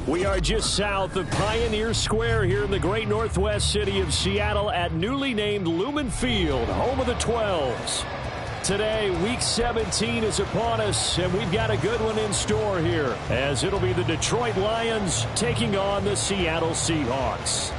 We are just south of Pioneer Square here in the great northwest city of Seattle at newly named Lumen Field, home of the 12s. Today, Week 17 is upon us, and we've got a good one in store here, as it'll be the Detroit Lions taking on the Seattle Seahawks.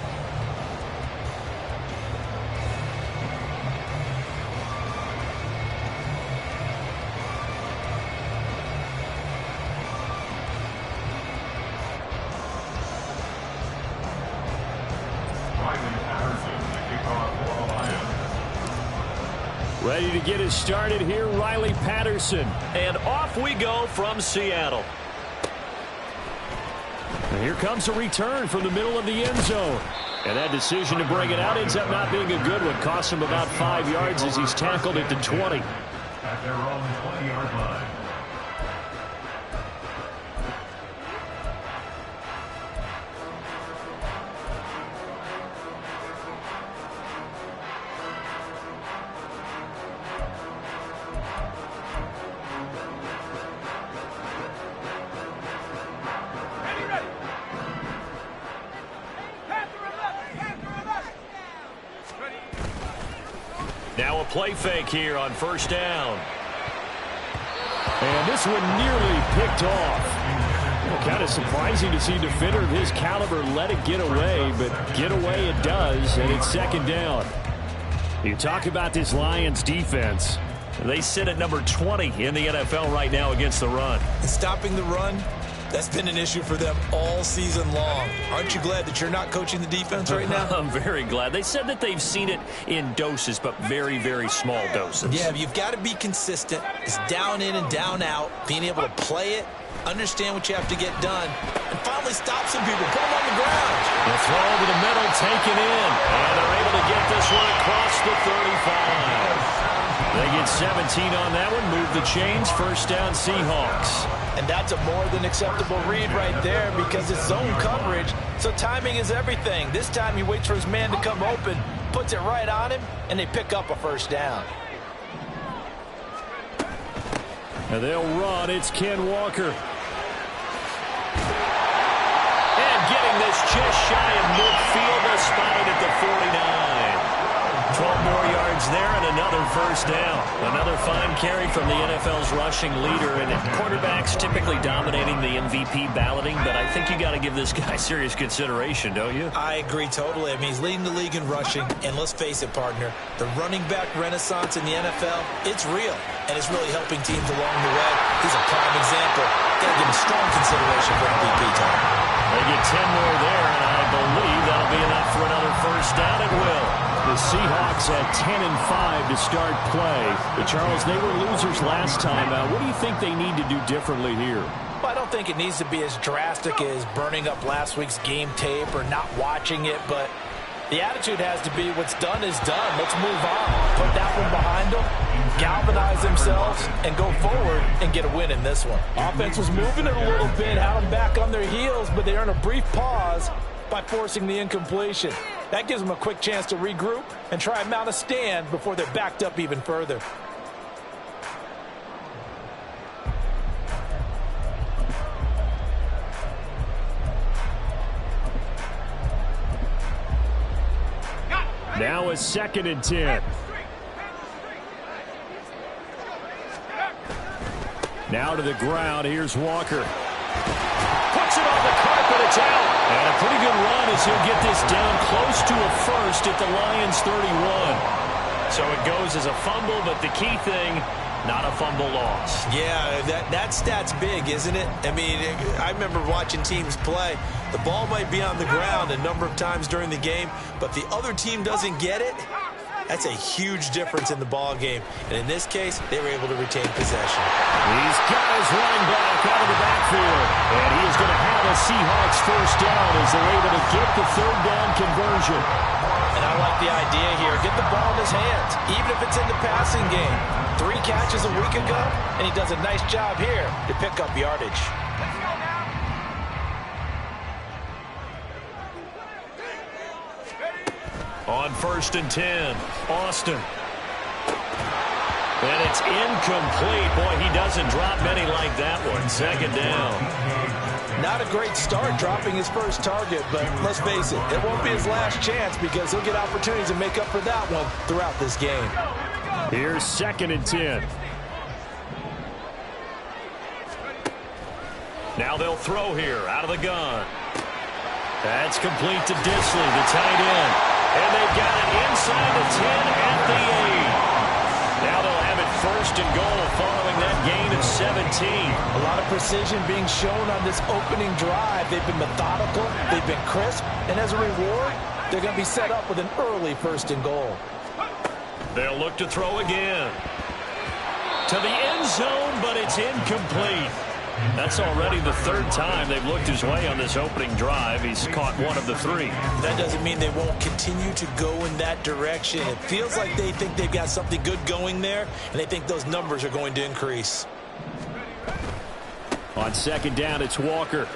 Ready to get us started here, Riley Patterson. And off we go from Seattle. And here comes a return from the middle of the end zone. And that decision to bring it out ends up not being a good one. Costs him about 5 yards as he's tackled at the 20. At their own 20-yard line. Now a play fake here on first down. And this one nearly picked off. Kind of surprising to see a defender of his caliber let it get away, but get away it does, and it's second down. You talk about this Lions defense. They sit at number 20 in the NFL right now against the run. And stopping the run, that's been an issue for them all season long. Aren't you glad that you're not coaching the defense right now? I'm very glad. They said that they've seen it in doses, but very, very small doses. Yeah, you've got to be consistent. It's down in and down out, being able to play it, understand what you have to get done, and finally stop some people, put them on the ground. The throw over the middle, taken in, and they're able to get this one across the 35. They get 17 on that one, move the chains, first down Seahawks. And that's a more than acceptable read right there because it's zone coverage, so timing is everything. This time he waits for his man to come open, puts it right on him, and they pick up a first down. And they'll run. It's Ken Walker. And getting this just shy of midfield, they're spotted at the 49. 12 more yards there and another first down. Another fine carry from the NFL's rushing leader, and quarterbacks typically dominating the MVP balloting, but I think you got to give this guy serious consideration, don't you? I agree totally. I mean, he's leading the league in rushing, and let's face it, partner, the running back renaissance in the NFL, it's real, and it's really helping teams along the way. He's a prime example. Got to give him strong consideration for MVP time. They get 10 more there, and I believe that'll be enough for another first down. It will. The Seahawks at 10-5 to start play. But Charles, they were losers last time. What do you think they need to do differently here? Well, I don't think it needs to be as drastic as burning up last week's game tape or not watching it, but the attitude has to be what's done is done. Let's move on. Put that one behind them, galvanize themselves, and go forward and get a win in this one. Offense was moving it a little bit, had them back on their heels, but they earned a brief pause by forcing the incompletion. That gives them a quick chance to regroup and try and mount a stand before they're backed up even further. Now a 2nd and 10. Now to the ground. Here's Walker. Puts it on the carpet. It's out. And a pretty good run as he'll get this down close to a first at the Lions 31. So it goes as a fumble, but the key thing, not a fumble loss. Yeah, that stat's big, isn't it? I mean, I remember watching teams play. The ball might be on the ground a number of times during the game, but the other team doesn't get it. That's a huge difference in the ball game. And in this case, they were able to retain possession. He's got his running back out of the backfield. And he is going to have a Seahawks first down as they're able to get the third down conversion. And I like the idea here. Get the ball in his hands, even if it's in the passing game. 3 catches a week ago, and he does a nice job here to pick up yardage. On 1st and 10, Austin. And it's incomplete. Boy, he doesn't drop many like that one. 2nd down. Not a great start dropping his first target, but let's face it, it won't be his last chance because he'll get opportunities to make up for that one throughout this game. Here's 2nd and 10. Now they'll throw here out of the gun. That's complete to Disley, the tight end. And they've got it inside the 10 at the 8. Now they'll have it 1st and goal following that gain of 17. A lot of precision being shown on this opening drive. They've been methodical, they've been crisp, and as a reward, they're going to be set up with an early 1st and goal. They'll look to throw again. To the end zone, but it's incomplete. That's already the 3rd time they've looked his way on this opening drive. He's caught 1 of the 3. That doesn't mean they won't continue to go in that direction. It feels like they think they've got something good going there, and they think those numbers are going to increase. On 2nd down, it's Walker.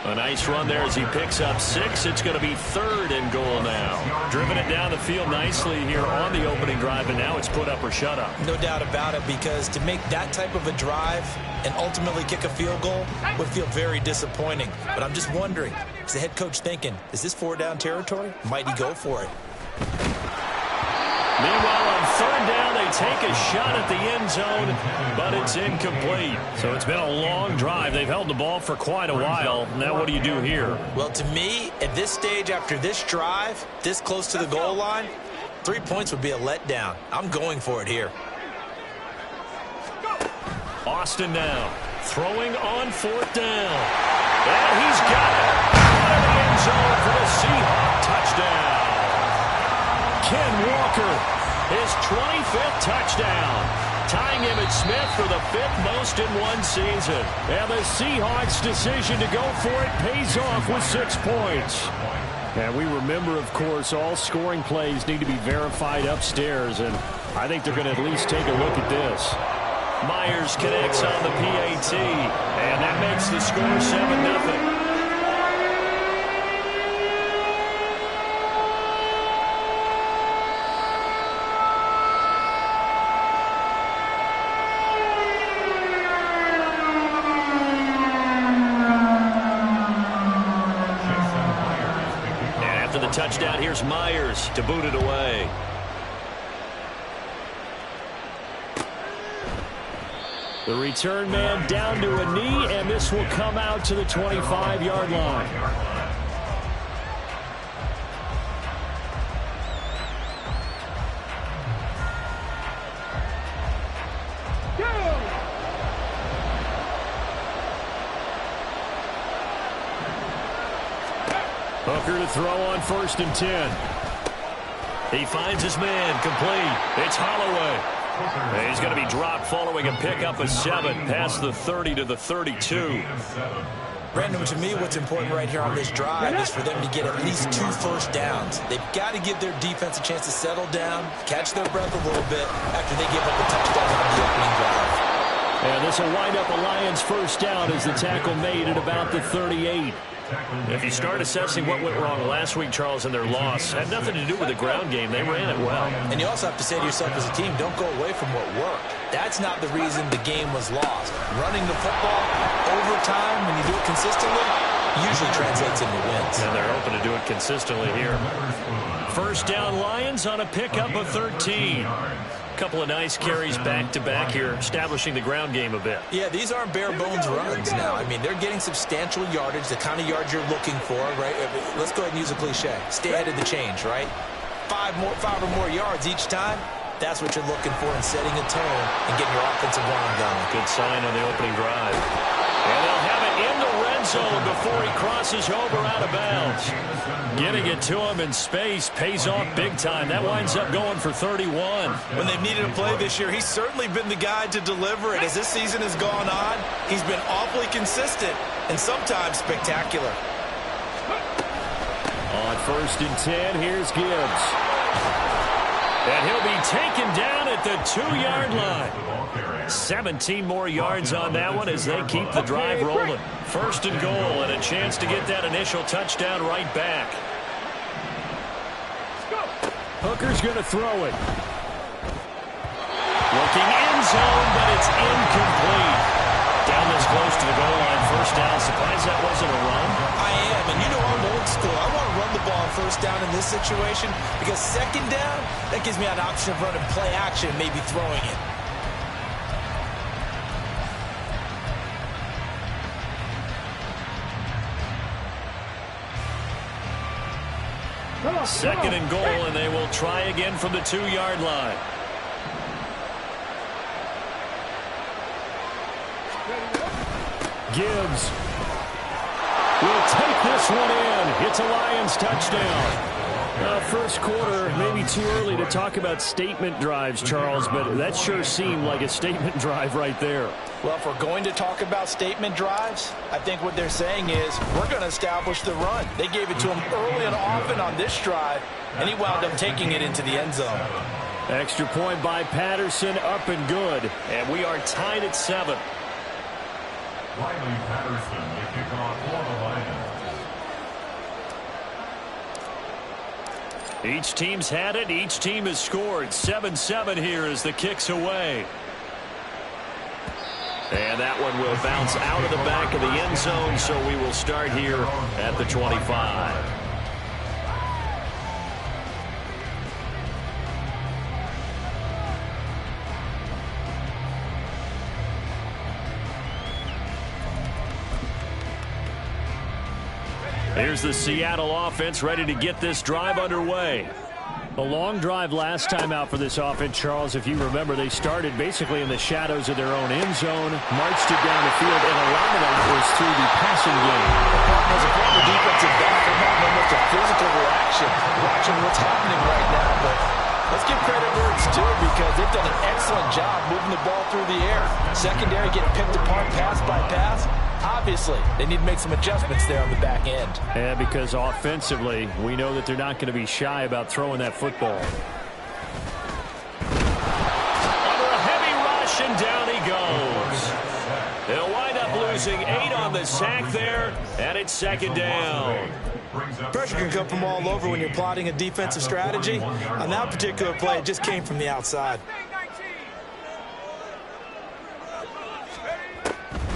A nice run there as he picks up 6. It's going to be 3rd and goal now. Driven it down the field nicely here on the opening drive, and now it's put up or shut up. No doubt about it, because to make that type of a drive and ultimately kick a field goal would feel very disappointing. But I'm just wondering, is the head coach thinking, is this 4-down territory? Might he go for it? Meanwhile, on 3rd down, they take a shot at the end zone, but it's incomplete. So it's been a long drive. They've held the ball for quite a while. Now what do you do here? Well, to me, at this stage, after this drive, this close to the goal line, 3 points would be a letdown. I'm going for it here. Austin now, throwing on 4th down. And he's got it. Out of the end zone for the Seahawks touchdown. Ken Walker, his 25th touchdown, tying Emmitt Smith for the 5th most in one season. And the Seahawks' decision to go for it pays off with 6 points. And we remember, of course, all scoring plays need to be verified upstairs, and I think they're going to at least take a look at this. Myers connects on the PAT, and that makes the score 7-0. Touchdown, here's Myers to boot it away. The return man down to a knee, and this will come out to the 25-yard line. Hooker to throw on 1st and 10. He finds his man, complete. It's Holloway. He's going to be dropped following a pickup of 7 past the 30 to the 32. Brandon, to me, what's important right here on this drive is for them to get at least 2 first downs. They've got to give their defense a chance to settle down, catch their breath a little bit after they give up a touchdown on the opening drive. And this will wind up a Lions first down as the tackle made at about the 38. If you start assessing what went wrong last week, Charles, in their loss, had nothing to do with the ground game. They ran it well. And you also have to say to yourself as a team, don't go away from what worked. That's not the reason the game was lost. Running the football over time, when you do it consistently, usually translates into wins. And they're hoping to do it consistently here. First down, Lions on a pickup of 13. Couple of nice carries back-to-back here, establishing the ground game a bit. Yeah, these aren't bare-bones runs now. I mean, they're getting substantial yardage, the kind of yards you're looking for, right? Let's go ahead and use a cliche. Stay ahead of the change, right? 5 or more yards each time, that's what you're looking for in setting a tone and getting your offensive line going. Good sign on the opening drive. And they'll have it in the red zone before he crosses over out of bounds. Getting it to him in space pays off big time. That winds up going for 31. When they've needed a play this year, he's certainly been the guy to deliver it. As this season has gone on, he's been awfully consistent and sometimes spectacular. On 1st and 10, here's Gibbs. And he'll be taken down at the 2-yard line. 17 more yards on that one as they keep the drive rolling. 1st and goal and a chance to get that initial touchdown right back. Hooker's going to throw it. Looking end zone, but it's incomplete. Down this close to the goal line, 1st down. Surprised that wasn't a run? I am, and you know I'm old school. I want to run the ball on 1st down in this situation because 2nd down, that gives me an option of running play action, maybe throwing it. Second and goal, and they will try again from the 2-yard line. Gibbs will take this one in. It's a Lions touchdown. First quarter, maybe too early to talk about statement drives, Charles, but that sure seemed like a statement drive right there. Well, if we're going to talk about statement drives, I think what they're saying is we're going to establish the run. They gave it to him early and often on this drive, and he wound up taking it into the end zone. Extra point by Patterson, up and good. And we are tied at 7. Riley Patterson, the kickoff for the Lions. Each team's had it. Each team has scored. 7-7 here as the kick's away. And that one will bounce out of the back of the end zone, so we will start here at the 25. Here's the Seattle offense ready to get this drive underway. A long drive last time out for this offense, Charles. If you remember, they started basically in the shadows of their own end zone, marched it down the field, and a lot of that was through the passing game. As a former defensive back, they're having almost a physical reaction watching what's happening right now. But let's give credit where it's due because they've done an excellent job moving the ball through the air. Secondary getting picked apart pass by pass. Obviously, they need to make some adjustments there on the back end. And because offensively, we know that they're not going to be shy about throwing that football. Under a heavy rush, and down he goes. They'll wind up losing 8 on the sack there, and it's 2nd down. Pressure can come from all over when you're plotting a defensive strategy. On that particular play, it just came from the outside.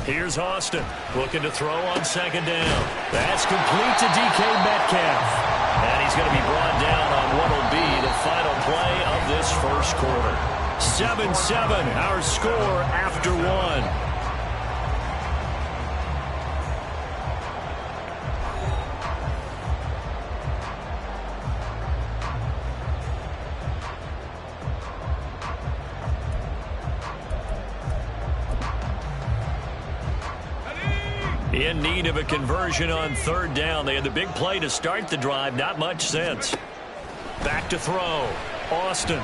Here's Austin looking to throw on 2nd down. That's complete to DK Metcalf. And he's going to be brought down on what will be the final play of this first quarter. 7-7, our score after 1. In need of a conversion on 3rd down. They had the big play to start the drive. Not much sense. Back to throw. Austin.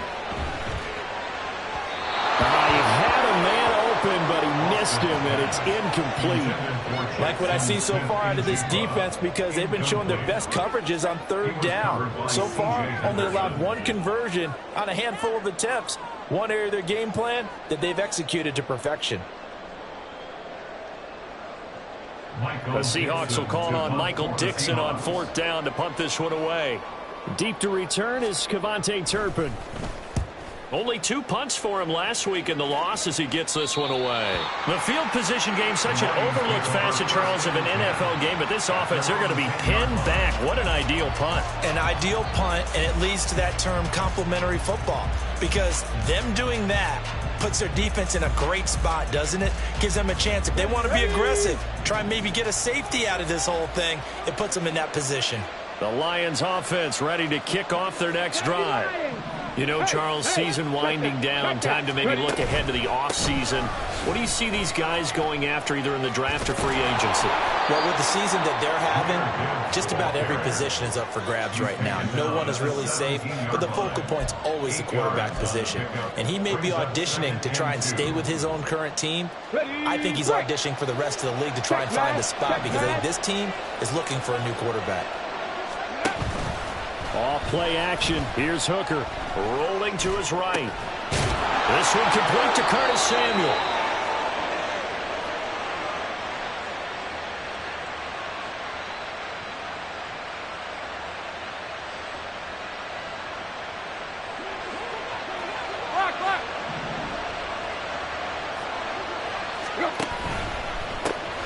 He had a man open, but he missed him, and it's incomplete. Like what I see so far out of this defense because they've been showing their best coverages on 3rd down. So far, only allowed 1 conversion on a handful of attempts. One area of their game plan that they've executed to perfection. The Seahawks will call on Michael Dixon on 4th down to punt this one away. Deep to return is Kevontae Turpin. Only 2 punts for him last week in the loss as he gets this one away. The field position game, such an overlooked facet, Charles, of an NFL game, but this offense, they're going to be pinned back. What an ideal punt. An ideal punt, and it leads to that term complementary football because them doing that puts their defense in a great spot, doesn't it? Gives them a chance. If they want to be aggressive, try and maybe get a safety out of this whole thing, it puts them in that position. The Lions offense ready to kick off their next drive. You know, Charles, season winding down, time to maybe look ahead to the offseason. What do you see these guys going after either in the draft or free agency? Well, with the season that they're having, just about every position is up for grabs right now. No one is really safe, but the focal point's always the quarterback position. And he may be auditioning to try and stay with his own current team. I think he's auditioning for the rest of the league to try and find a spot because I think this team is looking for a new quarterback. Off play action. Here's Hooker. Rolling to his right. This one complete to Curtis Samuel.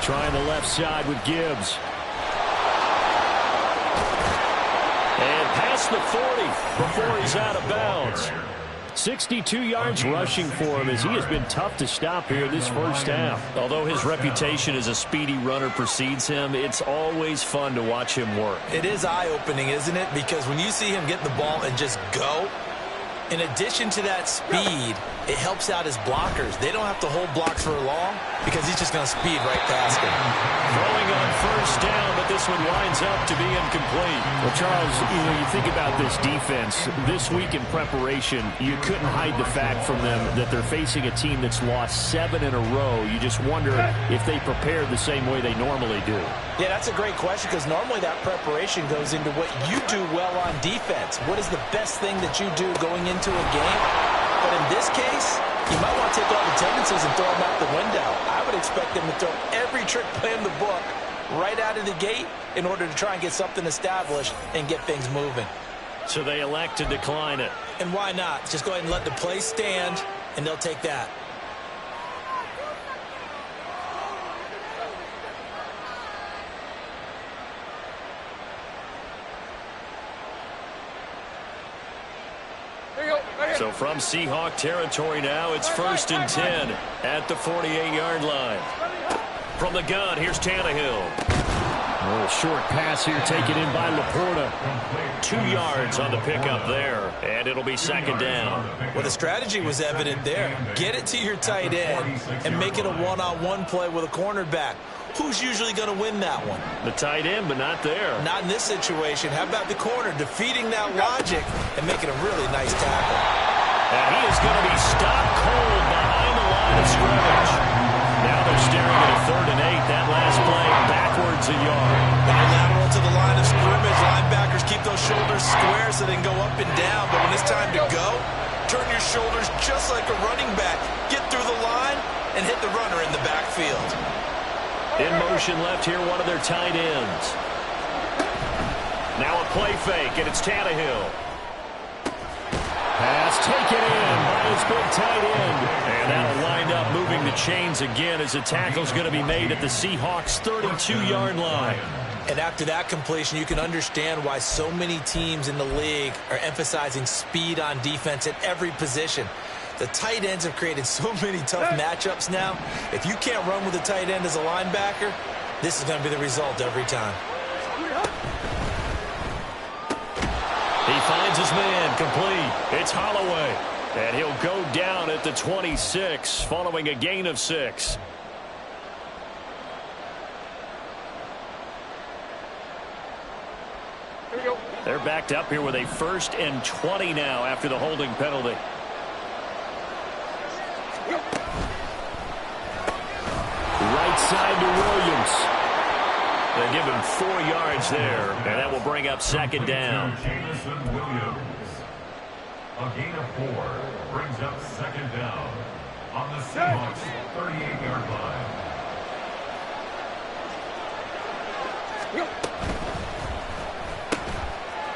Trying the left side with Gibbs. And past the 40 before he's out of bounds. 62 yards rushing for him as he has been tough to stop here this first half. Although his reputation as a speedy runner precedes him, it's always fun to watch him work. It is eye-opening, isn't it? Because when you see him get the ball and just go, in addition to that speed, it helps out his blockers. They don't have to hold blocks for long because he's just going to speed right past them. Throwing on first down, but this one winds up to be incomplete. Well, Charles, you think about this defense. This week in preparation, you couldn't hide the fact from them that they're facing a team that's lost 7 in a row. You just wonder if they prepared the same way they normally do. Yeah, that's a great question because normally that preparation goes into what you do well on defense. What is the best thing that you do going into a game? But in this case, you might want to take all the tendencies and throw them out the window. I would expect them to throw every trick play in the book right out of the gate in order to try and get something established and get things moving. So they elect to decline it. And why not? Just go ahead and let the play stand, and they'll take that. So from Seahawk territory now, it's 1st and 10 at the 48-yard line. From the gun, here's Tannehill. A little short pass here taken in by Laporta. 2 yards on the pickup there, and it'll be 2nd down. Well, the strategy was evident there. Get it to your tight end and make it a one-on-one play with a cornerback. Who's usually going to win that one? The tight end, but not there. Not in this situation. How about the corner defeating that logic and making a really nice tackle? And he is going to be stopped cold behind the line of scrimmage. Now they're staring at a 3rd and 8. That last play backwards a yard. When you're lateral to the line of scrimmage, linebackers keep those shoulders square so they can go up and down. But when it's time to go, turn your shoulders just like a running back. Get through the line and hit the runner in the backfield. In motion left here, one of their tight ends. Now a play fake, and it's Tannehill. Pass taken in by his big tight end. And that'll wind up moving the chains again as the tackle's going to be made at the Seahawks' 32-yard line. And after that completion, you can understand why so many teams in the league are emphasizing speed on defense at every position. The tight ends have created so many tough matchups now. If you can't run with a tight end as a linebacker, this is going to be the result every time. He finds his man complete. It's Holloway. And he'll go down at the 26 following a gain of 6. They're backed up here with a 1st and 20 now after the holding penalty. Right side to Williams. They give him 4 yards there, and that will bring up 2nd down. A gain of 4 brings up 2nd down on the Seahawks 38-yard line.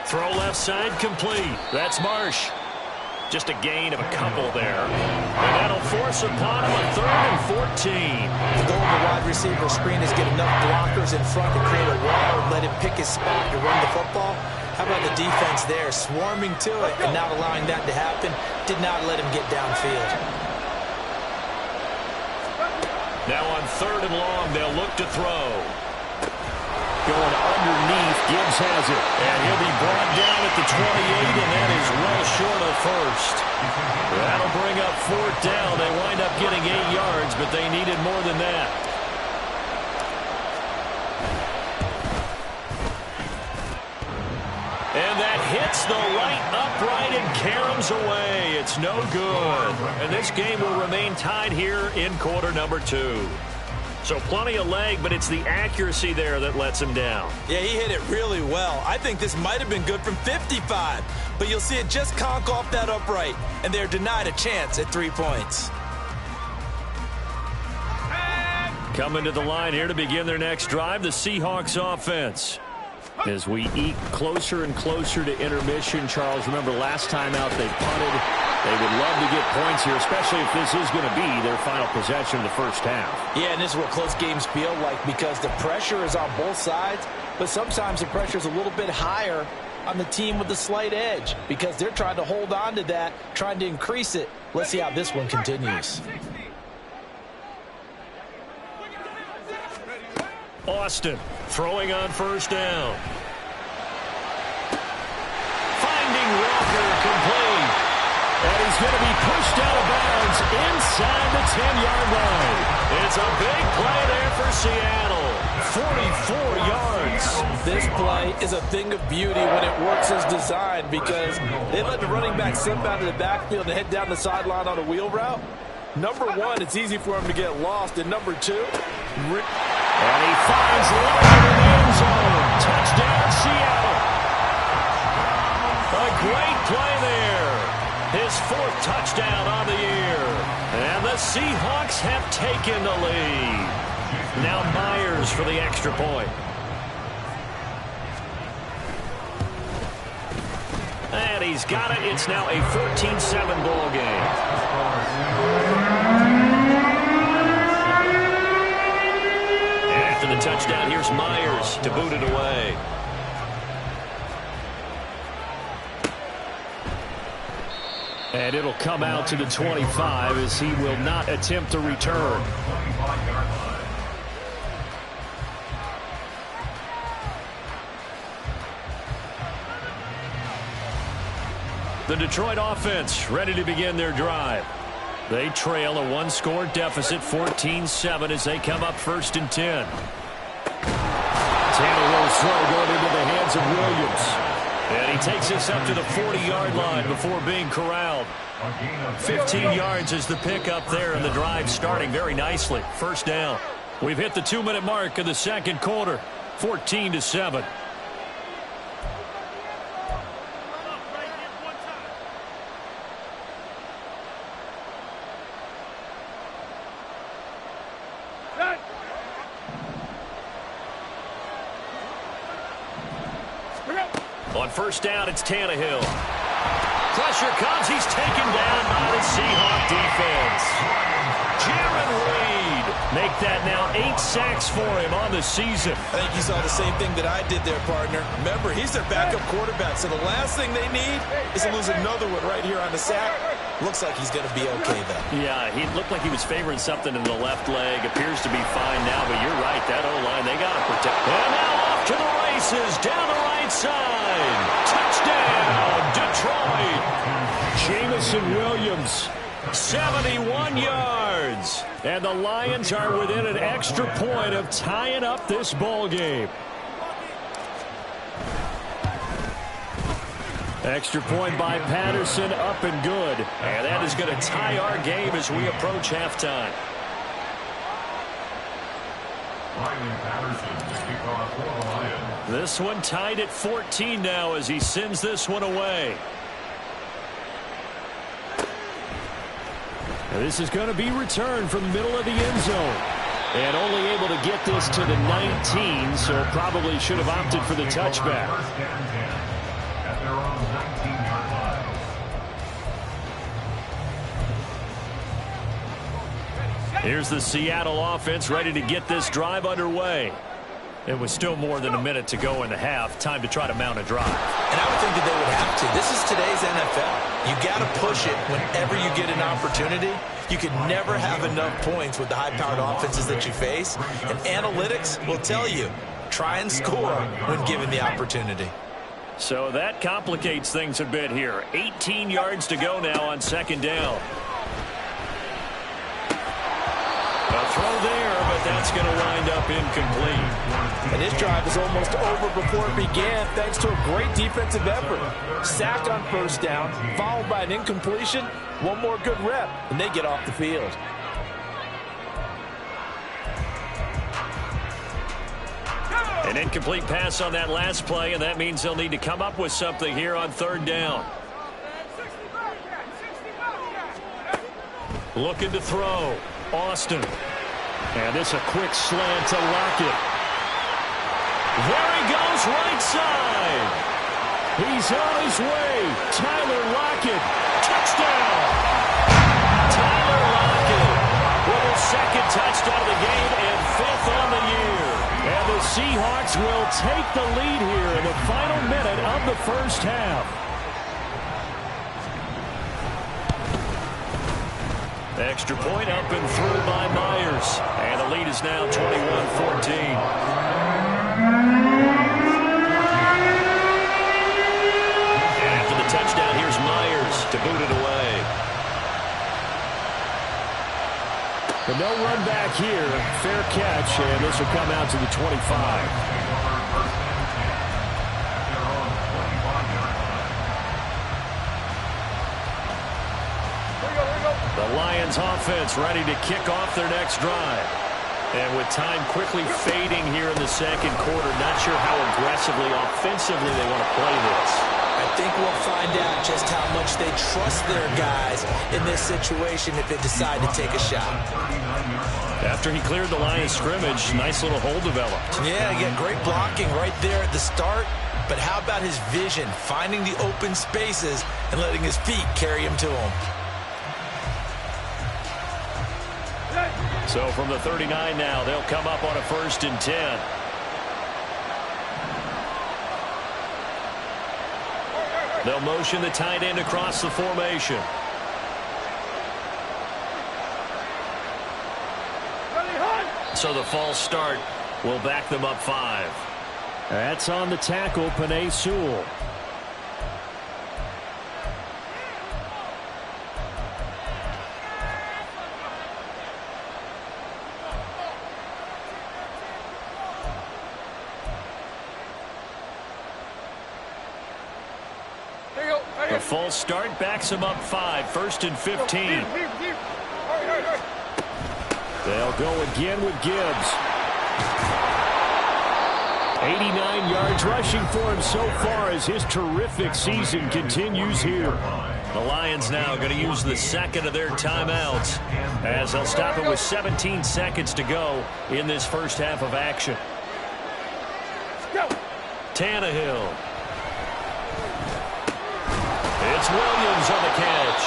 Throw left side complete. That's Marsh. Just a gain of a couple there. And that'll force upon him a 3rd and 14. The goal of the wide receiver screen is get enough blockers in front to create a wall and let him pick his spot to run the football. How about the defense there, swarming to it and not allowing that to happen? Did not let him get downfield. Now on 3rd and long, they'll look to throw. going underneath. Gibbs has it. And he'll be brought down at the 28, and that is well short of first. That'll bring up fourth down. They wind up getting 8 yards, but they needed more than that. And that hits the right upright and caroms away. It's no good. And this game will remain tied here in quarter number 2. So plenty of leg, but it's the accuracy there that lets him down. Yeah, he hit it really well. I think this might have been good from 55. But you'll see it just conk off that upright. And they're denied a chance at 3 points. Coming to the line here to begin their next drive, the Seahawks offense. As we eke closer and closer to intermission, Charles, remember last time out they punted. They would love to get points here, especially if this is going to be their final possession of the first half. Yeah, and this is what close games feel like because the pressure is on both sides, but sometimes the pressure is a little bit higher on the team with the slight edge because they're trying to hold on to that, trying to increase it. Let's see how this one continues. Austin throwing on first down. Finding Walker complete. And he's going to be pushed out of bounds inside the 10-yard line. It's a big play there for Seattle. 44 yards. This play is a thing of beauty when it works as designed because they let the running back slip out of the backfield and head down the sideline on a wheel route. Number one, it's easy for him to get lost. And number two, and he finds Lillard in the end zone. Touchdown, Seattle. A great play there. His 4th touchdown on the year. And the Seahawks have taken the lead. Now Myers for the extra point. And he's got it. It's now a 14-7 ball game. After the touchdown, here's Myers to boot it away. And it'll come out to the 25 as he will not attempt to return. The Detroit offense ready to begin their drive. They trail a 1-score deficit, 14-7, as they come up 1st and 10. Tannehill's throw going into the hands of Williams. And he takes this up to the 40-yard line before being corralled. 15 yards is the pickup there, and the drive starting very nicely. First down. We've hit the 2-minute mark of the second quarter, 14-7. On first down, it's Tannehill. Pressure comes. He's taken down by the Seahawk defense. Jaron Reed make that now 8 sacks for him on the season. I think you saw the same thing that I did there, partner. Remember, he's their backup quarterback, so the last thing they need is to lose another one right here on the sack. Looks like he's going to be okay, though. Yeah, he looked like he was favoring something in the left leg. Appears to be fine now, but you're right. That O-line, they got to protect. And now off to the races, down the right side. Touchdown, Detroit. Jamison Williams, 71 yards. And the Lions are within an extra point of tying up this ball game. Extra point by Patterson, up and good. And that is going to tie our game as we approach halftime. This one tied at 14 now as he sends this one away. And this is going to be returned from the middle of the end zone. And only able to get this to the 19, so probably should have opted for the touchback. Here's the Seattle offense ready to get this drive underway. It was still more than a minute to go in the half. Time to try to mount a drive. And I would think that they would have to. This is today's NFL. You got to push it whenever you get an opportunity. You can never have enough points with the high-powered offenses that you face. And analytics will tell you try and score when given the opportunity. So that complicates things a bit here. 18 yards to go now on second down. A throw there, but that's going to wind up incomplete. And this drive is almost over before it began thanks to a great defensive effort. Sacked on first down, followed by an incompletion. One more good rep, and they get off the field. An incomplete pass on that last play, and that means they'll need to come up with something here on third down. Looking to throw. Austin. And this a quick slant to Lockett. There he goes, right side. He's on his way. Tyler Lockett. Touchdown. Tyler Lockett with his second touchdown of the game and fifth on the year. And the Seahawks will take the lead here in the final minute of the first half. Extra point up and through by Myers. And the lead is now 21-14. After the touchdown, here's Myers to boot it away. But no run back here. Fair catch, and this will come out to the 25. The Lions offense ready to kick off their next drive. And with time quickly fading here in the second quarter, not sure how aggressively, offensively they want to play this. I think we'll find out just how much they trust their guys in this situation if they decide to take a shot. After he cleared the line of scrimmage, nice little hole developed. Yeah, again, great blocking right there at the start. But how about his vision, finding the open spaces and letting his feet carry him to him? So from the 39 now, they'll come up on a 1st and 10. They'll motion the tight end across the formation. So the false start will back them up 5. That's on the tackle, Penei Sewell. The false start backs him up 5, 1st and 15. They'll go again with Gibbs. 89 yards rushing for him so far as his terrific season continues here. The Lions now going to use the second of their timeouts as they'll stop it with 17 seconds to go in this first half of action. Tannehill. It's Williams on the catch.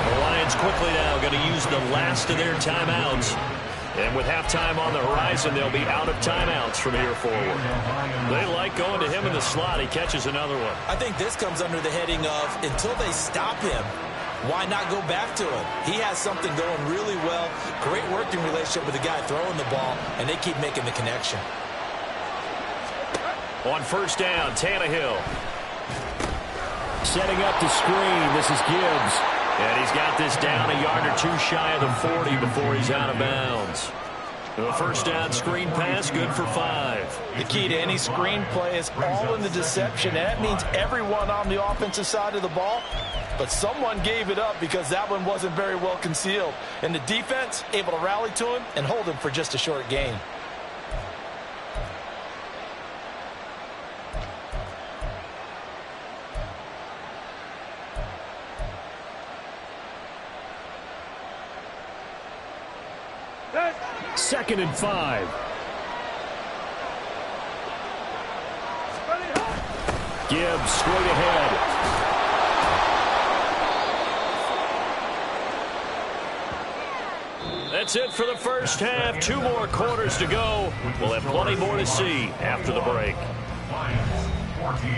The Lions quickly now going to use the last of their timeouts. And with halftime on the horizon, they'll be out of timeouts from here forward. They like going to him in the slot. He catches another one. I think this comes under the heading of until they stop him, why not go back to him? He has something going really well. Great working relationship with the guy throwing the ball, and they keep making the connection. On 1st down, Tannehill. Setting up the screen. This is Gibbs. And he's got this down a yard or two shy of the 40 before he's out of bounds. The 1st down screen pass, good for 5. The key to any screen play is all in the deception. And that means everyone on the offensive side of the ball. But someone gave it up because that one wasn't very well concealed. And the defense able to rally to him and hold him for just a short gain. Second and 5. Gibbs straight ahead. That's it for the first half. 2 more quarters to go. We'll have plenty more to see after the break. Lions 14.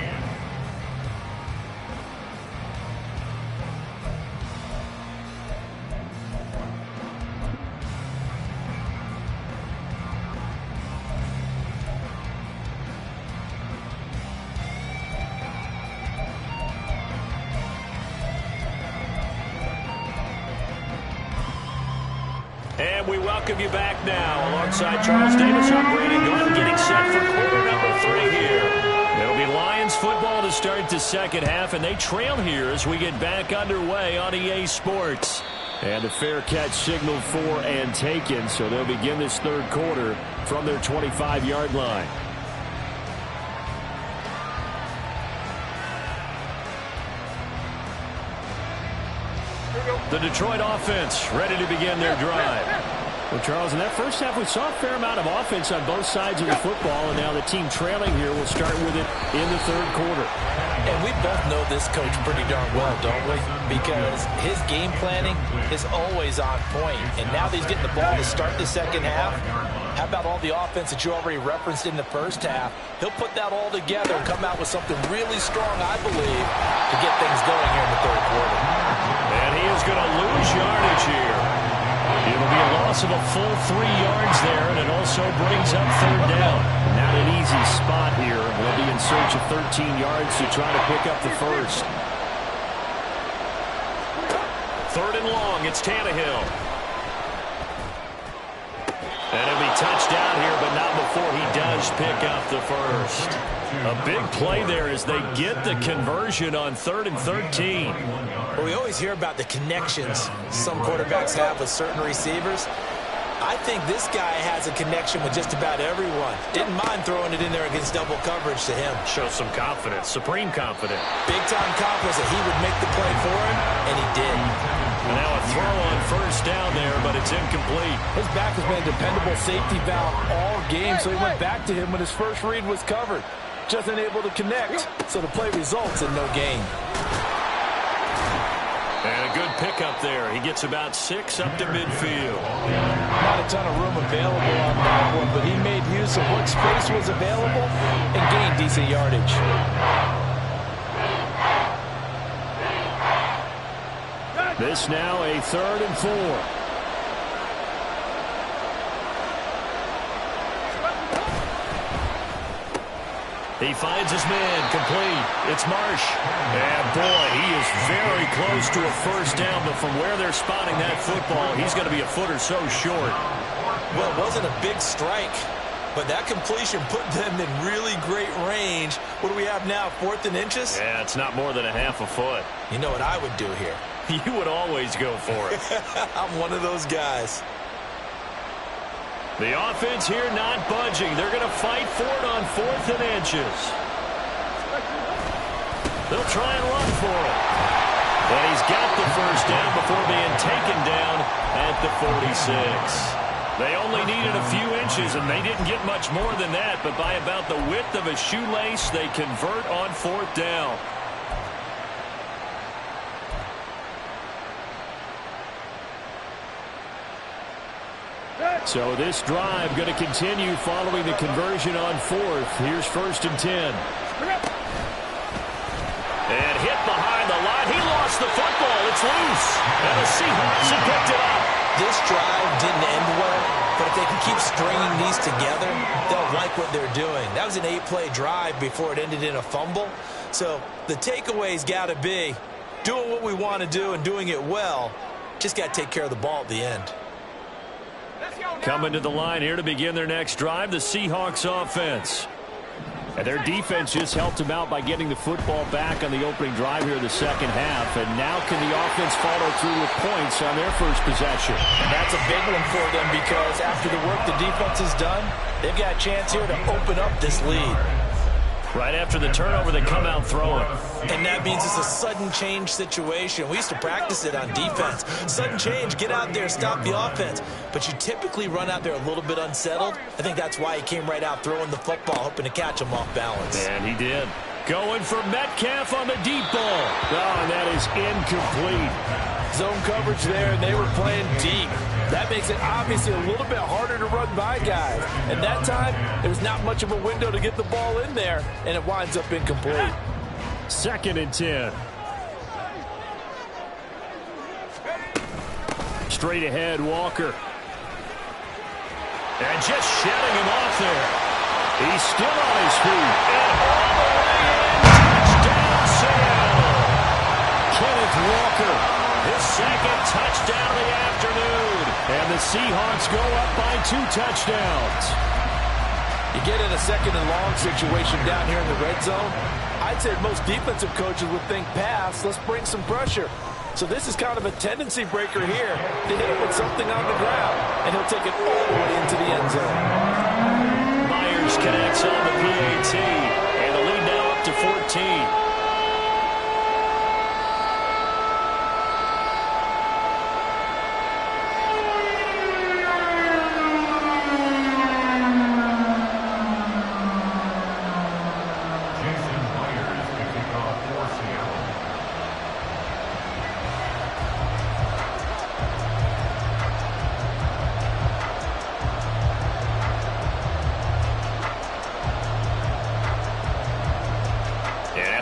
And we welcome you back now. Alongside Charles Davis, I'm Brandon Gordon, getting set for quarter number 3 here. It'll be Lions football to start the second half, and they trail here as we get back underway on EA Sports. And a fair catch signaled for and taken, so they'll begin this third quarter from their 25-yard line. The Detroit offense ready to begin their drive. Well, Charles, in that first half, we saw a fair amount of offense on both sides of the football, and now the team trailing here will start with it in the third quarter. And we both know this coach pretty darn well, don't we? Because his game planning is always on point. And now that he's getting the ball to start the second half, how about all the offense that you already referenced in the first half? He'll put that all together and come out with something really strong, I believe, to get things going here in the third quarter. And he is going to lose yardage here. It'll be a loss of a full 3 yards there, and it also brings up third down. Not an easy spot here. They'll be in search of 13 yards to try to pick up the first. Third and long, it's Tannehill. And it'll be touchdown here, but not before he does pick up the first. A big play there as they get the conversion on 3rd and 13. Well, we always hear about the connections some quarterbacks have with certain receivers. I think this guy has a connection with just about everyone. Didn't mind throwing it in there against double coverage to him. Shows some confidence, supreme confidence. Big-time confidence that he would make the play for him, and he did. And now a throw on first down there, but it's incomplete. His back has been a dependable safety valve all game, so he went back to him when his first read was covered. Just unable to connect, so the play results in no gain. And a good pickup there. He gets about 6 up to midfield. Not a ton of room available on that one, but he made use of what space was available and gained decent yardage. This now a 3rd and 4. He finds his man, complete. It's Marsh. And boy, he is very close to a first down, but from where they're spotting that football, he's going to be a foot or so short. Well, it wasn't a big strike, but that completion put them in really great range. What do we have now, 4th and inches? Yeah, it's not more than a half a foot. You know what I would do here? You would always go for it. I'm one of those guys. The offense here not budging. They're going to fight for it on 4th and inches. They'll try and run for it. And he's got the first down before being taken down at the 46. They only needed a few inches, and they didn't get much more than that. But by about the width of a shoelace, they convert on 4th down. So this drive going to continue following the conversion on 4th. Here's 1st and 10. And hit behind the line. He lost the football. It's loose. And the Seahawks have picked it up. This drive didn't end well, but if they can keep stringing these together, they'll like what they're doing. That was an 8-play drive before it ended in a fumble. So the takeaway's got to be doing what we want to do and doing it well. Just got to take care of the ball at the end. Coming to the line here to begin their next drive, the Seahawks offense. And their defense just helped them out by getting the football back on the opening drive here in the second half. And now can the offense follow through with points on their first possession? And that's a big one for them because after the work the defense has done, they've got a chance here to open up this lead. Right after the turnover, they come out throwing. And that means it's a sudden change situation. We used to practice it on defense. Sudden change, get out there, stop the offense. But you typically run out there a little bit unsettled. I think that's why he came right out throwing the football, hoping to catch him off balance. And he did. Going for Metcalf on the deep ball. Oh, and that is incomplete. Zone coverage there, and they were playing deep. That makes it obviously a little bit harder to run by guys. And that time, there was not much of a window to get the ball in there, and it winds up incomplete. 2nd and 10. Straight ahead, Walker. And just shedding him off there. He's still on his feet. And all the way in. Touchdown, Seattle. Kenneth Walker. His 2nd touchdown of the afternoon. And the the Seahawks go up by 2 touchdowns. You get in a second and long situation down here in the red zone, I'd say most defensive coaches would think pass, let's bring some pressure. So this is kind of a tendency breaker here to hit him with something on the ground, and he'll take it all the way into the end zone. Myers connects on the PAT, and the lead now up to 14.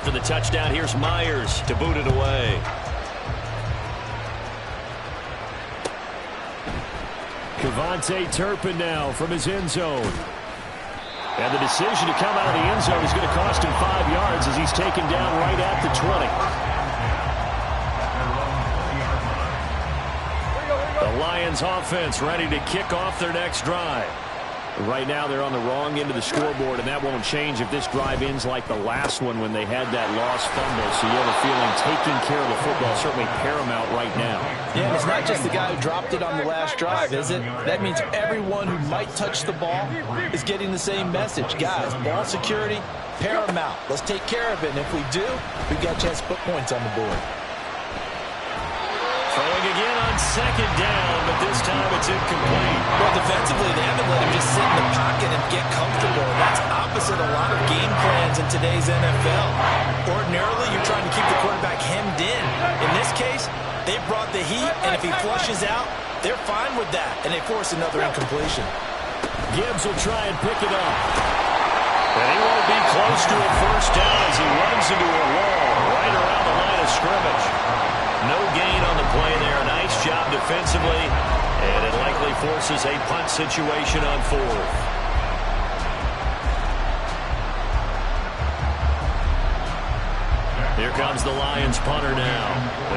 The touchdown, here's Myers to boot it away. Kevontae Turpin now from his end zone. And the decision to come out of the end zone is going to cost him 5 yards as he's taken down right at the 20. The Lions offense ready to kick off their next drive. Right now they're on the wrong end of the scoreboard, and that won't change if this drive ends like the last one when they had that lost fumble. So you have a feeling taking care of the football is certainly paramount right now. Yeah, and it's not just the guy who dropped it on the last drive, is it? That means everyone who might touch the ball is getting the same message. Guys, ball security, paramount. Let's take care of it, and if we do, we've got a chance to put points on the board. Throwing again on second down, but this time it's incomplete. Well, defensively, they haven't let him just sit in the pocket and get comfortable. That's opposite a lot of game plans in today's NFL. Ordinarily, you're trying to keep the quarterback hemmed in. In this case, they brought the heat, and if he flushes out, they're fine with that, and they force another incompletion. Gibbs will try and pick it up. And he won't be close to a first down as he runs into a wall right around the line of scrimmage. No gain on the play there. Nice job defensively. And it likely forces a punt situation on 4th. Here comes the Lions punter now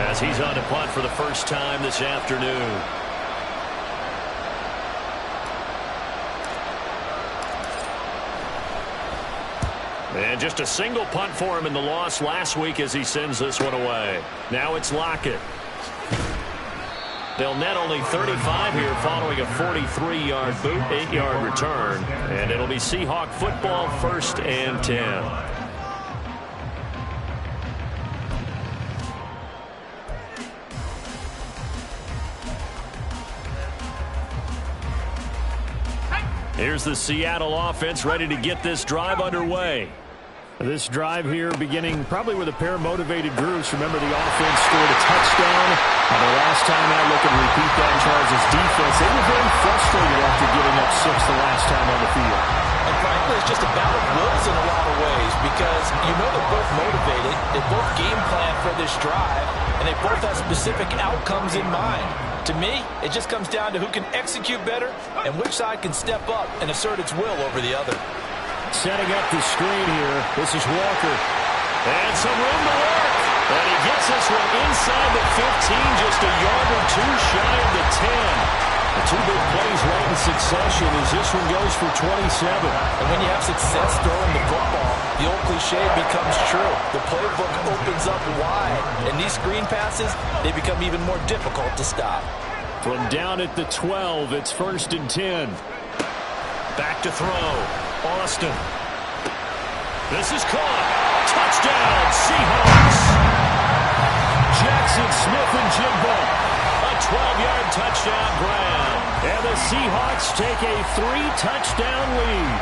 as he's on to punt for the first time this afternoon. And just a single punt for him in the loss last week as he sends this one away. Now it's Lockett. They'll net only 35 here following a 43-yard boot, 8-yard return. And it'll be Seahawk football, 1st and 10. Here's the Seattle offense ready to get this drive underway. This drive here beginning probably with a pair of motivated groups. Remember, the offense scored a touchdown. And the last time I look and repeat that, Charles' defense, they were very frustrated after giving up 6 the last time on the field. And frankly, it's just a battle of wills in a lot of ways because you know they're both motivated. They both game plan for this drive, and they both have specific outcomes in mind. To me, it just comes down to who can execute better and which side can step up and assert its will over the other. Setting up the screen here. This is Walker. And some room to work. And he gets this one inside the 15, just a yard or 2 shy of the 10. The 2 big plays right in succession as this one goes for 27. And when you have success throwing the football, the old cliche becomes true. The playbook opens up wide. And these screen passes, they become even more difficult to stop. From down at the 12, it's 1st and 10. Back to throw. Austin. This is caught. Touchdown, Seahawks. Jackson Smith and Jimbo. A 12-yard touchdown grab. And the Seahawks take a 3-touchdown lead.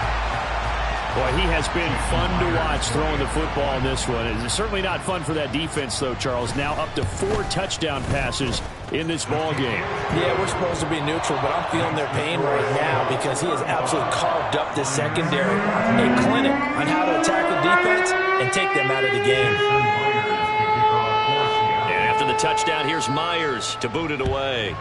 Boy, he has been fun to watch throwing the football in this one. It's certainly not fun for that defense, though, Charles. Now up to 4 touchdown passes in this ball game. Yeah, we're supposed to be neutral, but I'm feeling their pain right now because he has absolutely carved up this secondary. A clinic on how to attack the defense and take them out of the game. And after the touchdown, here's Myers to boot it away.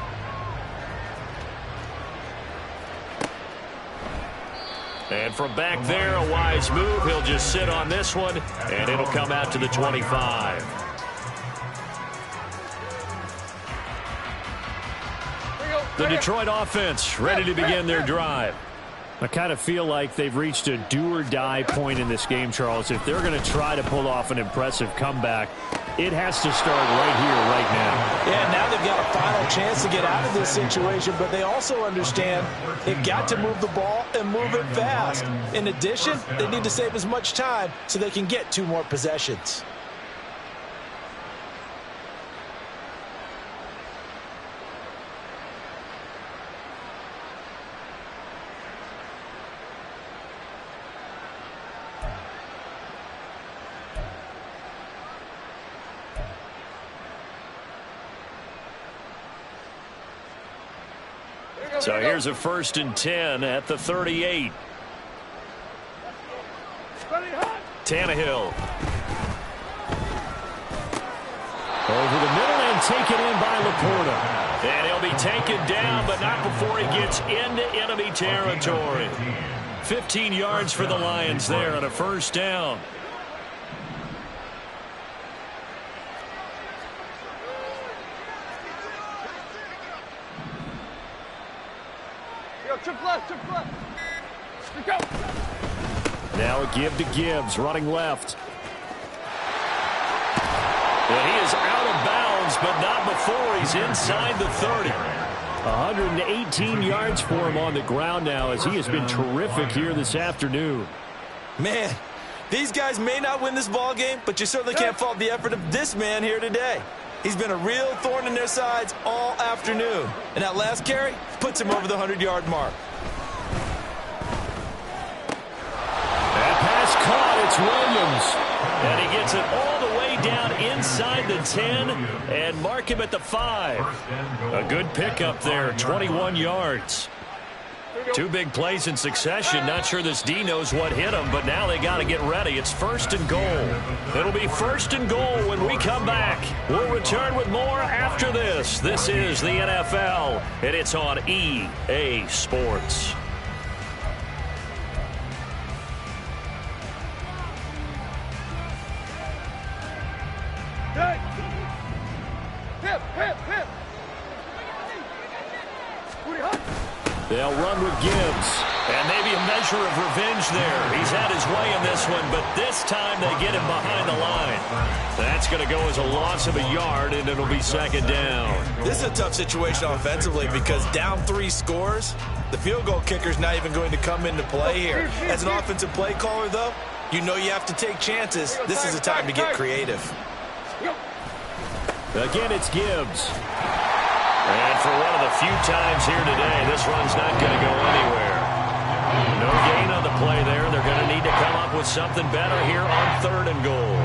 And from back there, a wise move. He'll just sit on this one, and it'll come out to the 25. The Detroit offense ready to begin their drive. I kind of feel like they've reached a do-or-die point in this game, Charles. If they're going to try to pull off an impressive comeback, it has to start right here, right now. Yeah, now they've got a final chance to get out of this situation, but they also understand they've got to move the ball and move it fast. In addition, they need to save as much time so they can get 2 more possessions. So here's a 1st and 10 at the 38. Tannehill. Over the middle and taken in by Laporta. And he'll be taken down, but not before he gets into enemy territory. 15 yards for the Lions there on a 1st down. Now a give to Gibbs, running left. And he is out of bounds, but not before he's inside the 30. 118 yards for him on the ground now as he has been terrific here this afternoon. Man, these guys may not win this ball game, but you certainly can't fault the effort of this man here today. He's been a real thorn in their sides all afternoon. And that last carry puts him over the 100-yard mark. That pass caught. It's Williams. And he gets it all the way down inside the 10 and mark him at the 5. A good pickup there, 21 yards. 2 big plays in succession. Not sure this D knows what hit him, but now they got to get ready. It's 1st and goal. It'll be 1st and goal when we come back. We'll return with more after this. This is the NFL, and it's on EA Sports. They'll run with Gibbs. And maybe a measure of revenge there. He's had his way in this one, but this time they get him behind the line. That's going to go as a loss of a yard, and it'll be 2nd down. This is a tough situation offensively because down 3 scores, the field goal kicker's not even going to come into play here. As an offensive play caller, though, you know you have to take chances. This is a time to get creative. Again, it's Gibbs. And for one of the few times here today, this run's not going to go anywhere. No gain on the play there. They're going to need to come up with something better here on 3rd and goal.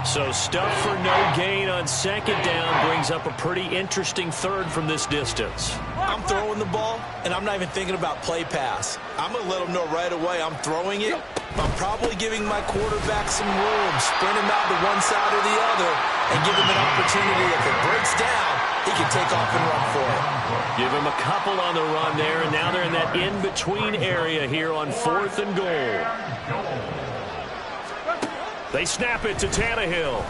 So stuff for no gain on 2nd down brings up a pretty interesting 3rd from this distance. I'm throwing the ball, and I'm not even thinking about play pass. I'm going to let them know right away I'm throwing it. I'm probably giving my quarterback some room, sprint him out to one side or the other, and give him an opportunity. If it breaks down, he can take off and run for it. Give him a couple on the run there, and now they're in that in-between area here on 4th and goal. They snap it to Tannehill.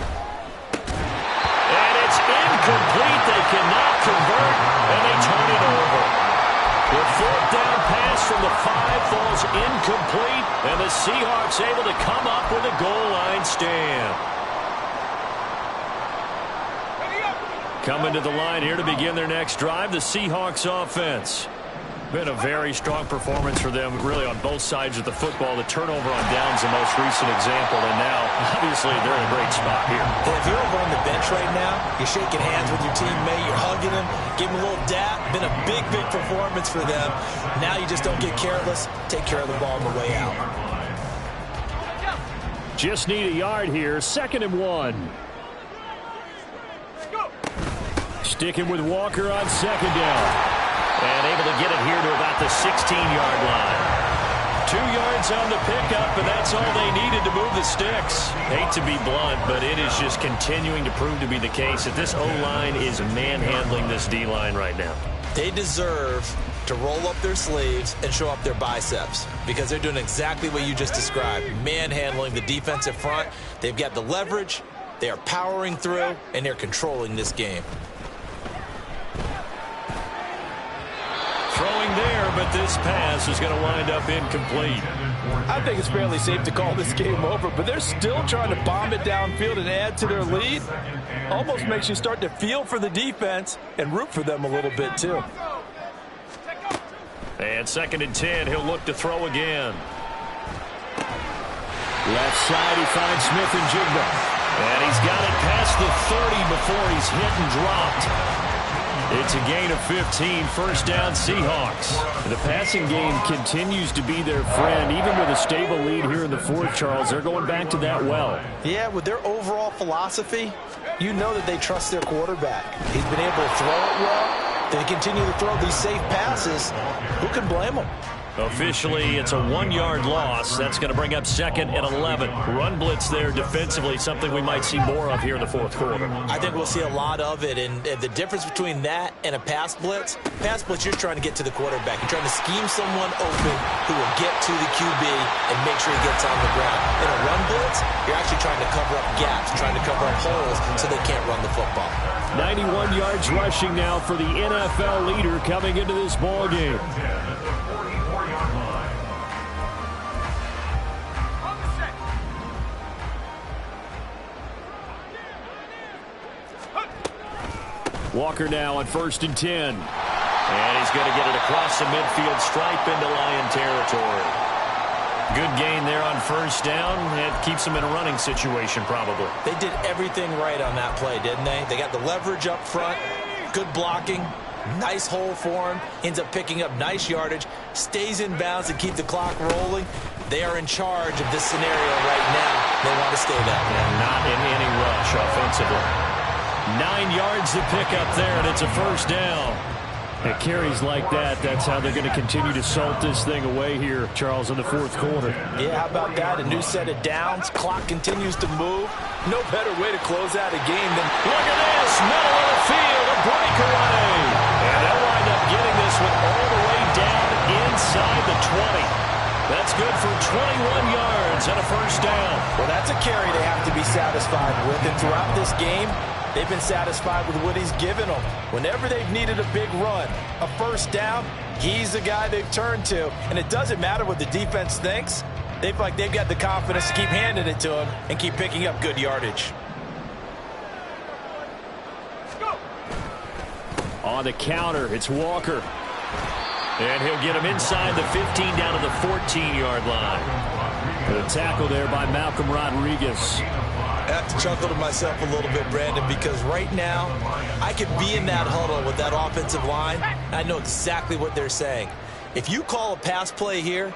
And it's incomplete. They cannot convert, and they turn it over. The 4th down pass from the 5 falls incomplete, and the Seahawks able to come up with a goal line stand. Coming to the line here to begin their next drive, the Seahawks offense. Been a very strong performance for them, really, on both sides of the football. The turnover on downs the most recent example, and now, obviously, they're in a great spot here. Well, if you're over on the bench right now, you're shaking hands with your teammate, you're hugging him, give him a little dap. Been a big, big performance for them. Now you just don't get careless. Take care of the ball on the way out. Just need a yard here. 2nd and 1. Sticking with Walker on 2nd down. And able to get it here to about the 16-yard line. 2 yards on the pickup, and that's all they needed to move the sticks. Hate to be blunt, but it is just continuing to prove to be the case that this O-line is manhandling this D-line right now. They deserve to roll up their sleeves and show up their biceps because they're doing exactly what you just described, manhandling the defensive front. They've got the leverage, they are powering through, and they're controlling this game. going there, but this pass is going to wind up incomplete. I think it's fairly safe to call this game over, but they're still trying to bomb it downfield and add to their lead. Almost makes you start to feel for the defense and root for them a little bit too. And 2nd and 10, he'll look to throw again. Left side, he finds Smith and Jigba. And he's got it past the 30 before he's hit and dropped. It's a gain of 15, first down Seahawks. The passing game continues to be their friend. Even with a stable lead here in the fourth, Charles, they're going back to that well. Yeah, with their overall philosophy, you know that they trust their quarterback. He's been able to throw it well. They continue to throw these safe passes. Who can blame them? Officially, it's a 1-yard loss. That's going to bring up 2nd and 11. Run blitz there defensively, something we might see more of here in the fourth quarter. I think we'll see a lot of it, and the difference between that and a pass blitz, you're trying to get to the quarterback. You're trying to scheme someone open who will get to the QB and make sure he gets on the ground. In a run blitz, you're actually trying to cover up gaps, trying to cover up holes so they can't run the football. 91 yards rushing now for the NFL leader coming into this ball game. Walker now on 1st and 10. And he's going to get it across the midfield stripe into Lion territory. Good gain there on 1st down. It keeps them in a running situation probably. They did everything right on that play, didn't they? They got the leverage up front, good blocking, nice hole for him, ends up picking up nice yardage, stays in bounds and keep the clock rolling. They are in charge of this scenario right now. They want to stay that way. And not in any rush offensively. 9 yards to pick up there, and it's a 1st down. It carries like that. That's how they're going to continue to salt this thing away here, Charles, in the fourth quarter. Yeah, how about that? A new set of downs. Clock continues to move. No better way to close out a game than... Look at this. Middle of the field. A breakaway. And they'll wind up getting this one all the way down inside the 20. That's good for 21 yards and a 1st down. Well, that's a carry they have to be satisfied with. And throughout this game, they've been satisfied with what he's given them. Whenever they've needed a big run, a 1st down, he's the guy they've turned to. And it doesn't matter what the defense thinks. They've got the confidence to keep handing it to him and keep picking up good yardage. On the counter, it's Walker. And he'll get him inside the 15 down to the 14-yard line. The tackle there by Malcolm Rodriguez. I have to chuckle to myself a little bit, Brandon, because right now I could be in that huddle with that offensive line. I know exactly what they're saying. If you call a pass play here,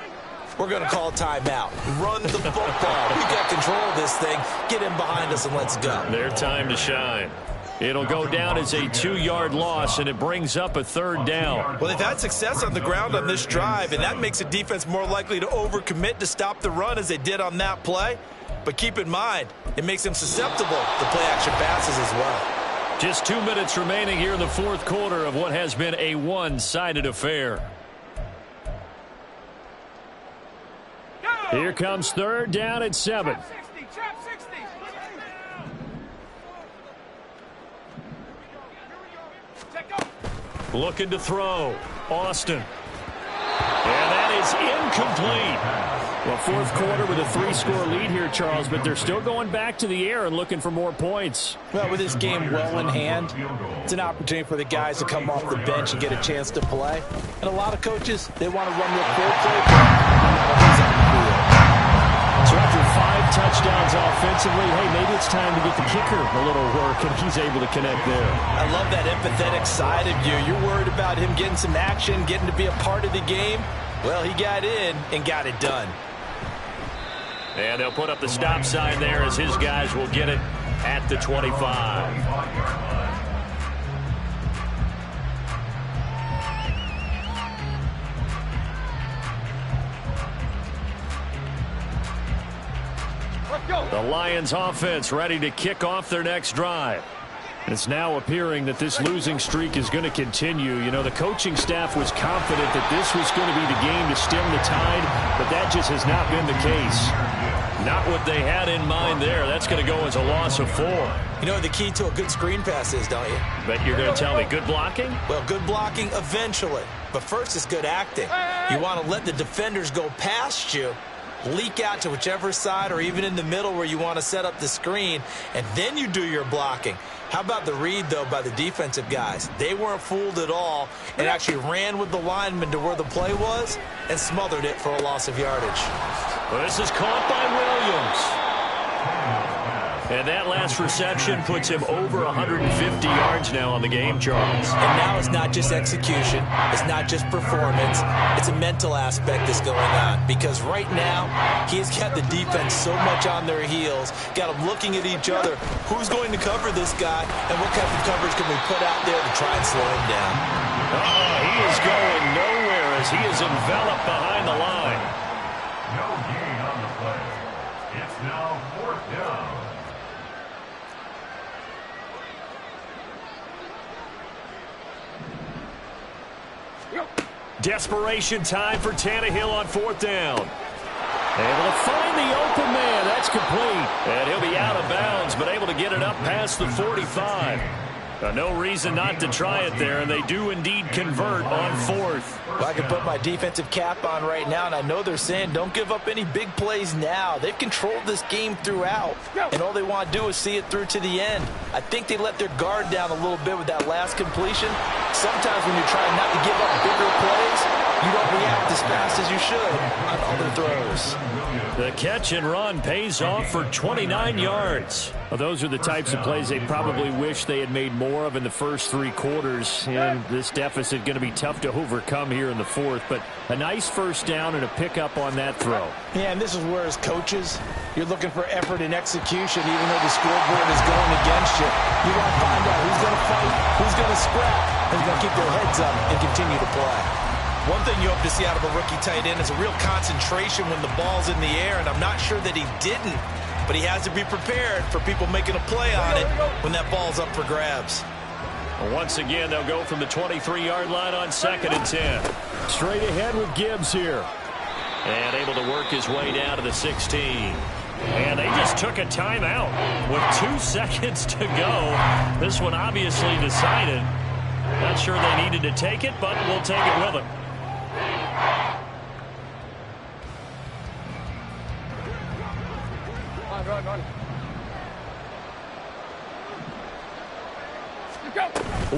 we're going to call a timeout. Run the football. We got control of this thing. Get in behind us and let's go. Their time to shine. It'll go down as a 2-yard loss, and it brings up a 3rd down. Well, they've had success on the ground on this drive, and that makes the defense more likely to overcommit to stop the run as they did on that play. But keep in mind, it makes them susceptible to play-action passes as well. Just 2 minutes remaining here in the fourth quarter of what has been a one-sided affair. Here comes 3rd down and 7. Looking to throw. Austin. And that is incomplete. Well, fourth quarter with a 3-score lead here, Charles, but they're still going back to the air and looking for more points. Well, with this game well in hand, it's an opportunity for the guys to come off the bench and get a chance to play. And a lot of coaches, they want to run their full play. So after 5 touchdowns offensively, hey, maybe it's time to get the kicker a little work, and he's able to connect there. I love that empathetic side of you. You're worried about him getting some action, getting to be a part of the game. Well, he got in and got it done. And they'll put up the stop sign there as his guys will get it at the 25. The Lions offense ready to kick off their next drive. It's now appearing that this losing streak is going to continue. You know, the coaching staff was confident that this was going to be the game to stem the tide, but that just has not been the case. Not what they had in mind there. That's going to go as a loss of 4. You know what the key to a good screen pass is, don't you? Bet you're going to tell me good blocking? Well, good blocking eventually. But first it's good acting. You want to let the defenders go past you, leak out to whichever side or even in the middle where you want to set up the screen, and then you do your blocking. How about the read, though, by the defensive guys? They weren't fooled at all and actually ran with the lineman to where the play was and smothered it for a loss of yardage. Well, this is caught by Williams. And that last reception puts him over 150 yards now on the game, Charles. And now it's not just execution. It's not just performance. It's a mental aspect that's going on. Because right now, he's got the defense so much on their heels, got them looking at each other. Who's going to cover this guy? And what kind of coverage can we put out there to try and slow him down? He is going nowhere as he is enveloped behind the line. No gain on the play. It's now 4th down. Desperation time for Tannehill on 4th down. Able to find the open man. That's complete. And he'll be out of bounds, but able to get it up past the 45. No reason not to try it there, and they do indeed convert on 4th. Well, I can put my defensive cap on right now, and I know they're saying don't give up any big plays now. They've controlled this game throughout, and all they want to do is see it through to the end. I think they let their guard down a little bit with that last completion. Sometimes when you're trying not to give up bigger plays, you don't react as fast as you should on other throws. The catch and run pays off for 29 yards. Well, those are the types of plays they probably wish they had made more of in the first 3 quarters. And this deficit going to be tough to overcome here in the 4th. But a nice first down and a pickup on that throw. Yeah, and this is where as coaches, you're looking for effort and execution even though the scoreboard is going against you. You want to find out who's going to fight, who's going to scrap, who's going to keep their heads up and continue to play. One thing you hope to see out of a rookie tight end is a real concentration when the ball's in the air, and I'm not sure that he didn't, but he has to be prepared for people making a play on it when that ball's up for grabs. Once again, they'll go from the 23-yard line on 2nd and 10. Straight ahead with Gibbs here. And able to work his way down to the 16. And they just took a timeout with 2 seconds to go. This one obviously decided. Not sure they needed to take it, but we'll take it with them. Run.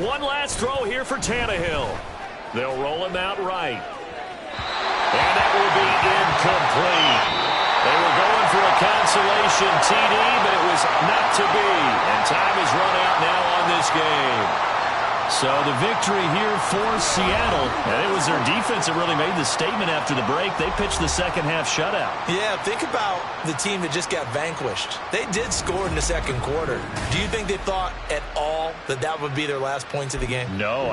One last throw here for Tannehill. They'll roll him out right. And that will be incomplete. They were going for a consolation TD, but it was not to be. And time is run out now on this game. So the victory here for Seattle. And it was their defense that really made the statement after the break. They pitched the second-half shutout. Yeah, think about the team that just got vanquished. They did score in the 2nd quarter. Do you think they thought at all that that would be their last points of the game? No,